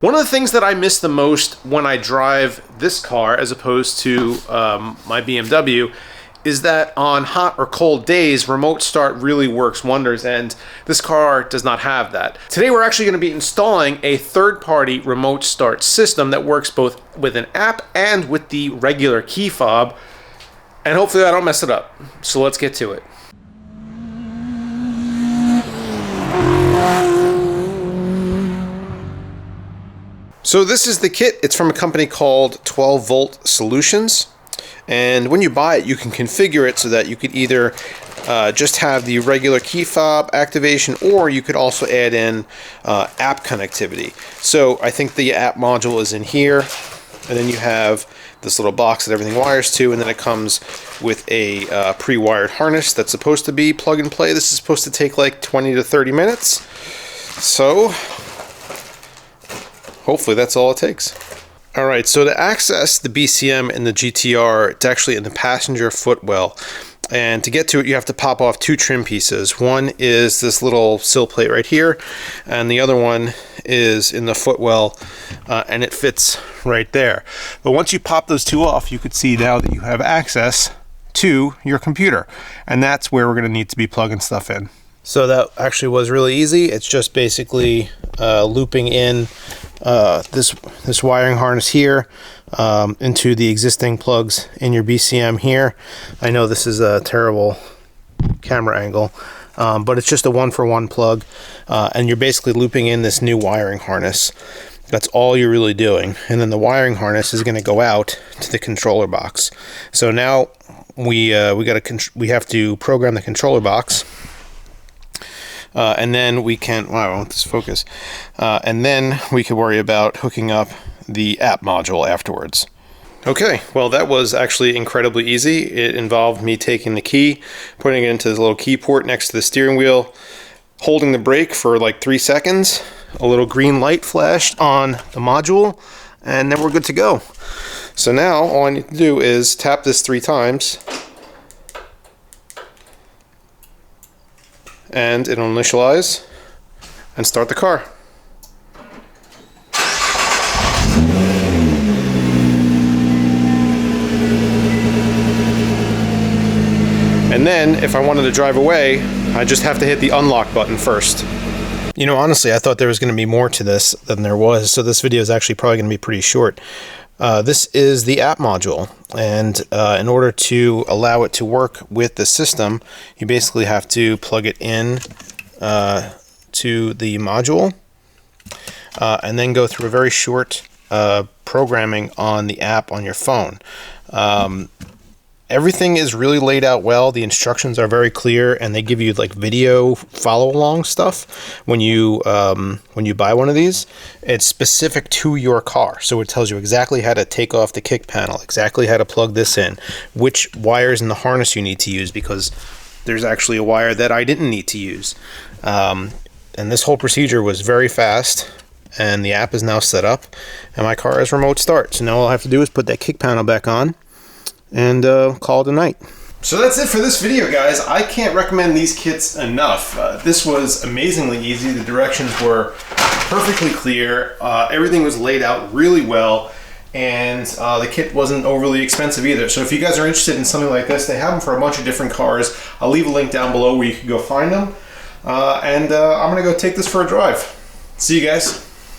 One of the things that I miss the most when I drive this car as opposed to my BMW is that on hot or cold days, remote start really works wonders, and this car does not have that. Today we're actually going to be installing a third-party remote start system that works both with an app and with the regular key fob, and hopefully I don't mess it up. So let's get to it. So this is the kit. It's from a company called 12 Volt Solutions. And when you buy it, you can configure it so that you could either just have the regular key fob activation, or you could also add in app connectivity. So I think the app module is in here, and then you have this little box that everything wires to, and then it comes with a pre-wired harness that's supposed to be plug and play. This is supposed to take like 20 to 30 minutes. So hopefully that's all it takes. Alright, so to access the BCM and the GTR, it's actually in the passenger footwell. And to get to it, you have to pop off two trim pieces. One is this little sill plate right here, and the other one is in the footwell, and it fits right there. But once you pop those two off, you could see now that you have access to your computer. And that's where we're going to need to be plugging stuff in. So that actually was really easy. It's just basically looping in this wiring harness here into the existing plugs in your BCM here. I know this is a terrible camera angle, but it's just a one-for-one plug, and you're basically looping in this new wiring harness. That's all you're really doing, and then the wiring harness is going to go out to the controller box. So now we have to program the controller box. And then we can, wow, I want this focus. And then we can worry about hooking up the app module afterwards. Okay, well that was actually incredibly easy. It involved me taking the key, putting it into this little key port next to the steering wheel, holding the brake for like 3 seconds, a little green light flashed on the module, and then we're good to go. So now all I need to do is tap this 3 times, and it'll initialize and start the car. And then if I wanted to drive away, I just have to hit the unlock button first. You know, honestly, I thought there was going to be more to this than there was, so this video is actually probably going to be pretty short. This is the app module, and in order to allow it to work with the system, you basically have to plug it in to the module, and then go through a very short programming on the app on your phone. Everything is really laid out well. The instructions are very clear, and they give you like video follow-along stuff when you buy one of these. It's specific to your car, so it tells you exactly how to take off the kick panel, exactly how to plug this in, which wires in the harness you need to use, because there's actually a wire that I didn't need to use. And this whole procedure was very fast, and the app is now set up, and my car has remote start. So now all I have to do is put that kick panel back on and call it a night. So that's it for this video, guys. I can't recommend these kits enough. This was amazingly easy. The directions were perfectly clear. Everything was laid out really well, and the kit wasn't overly expensive either. So if you guys are interested in something like this, they have them for a bunch of different cars. I'll leave a link down below where you can go find them. And I'm gonna go take this for a drive. See you guys.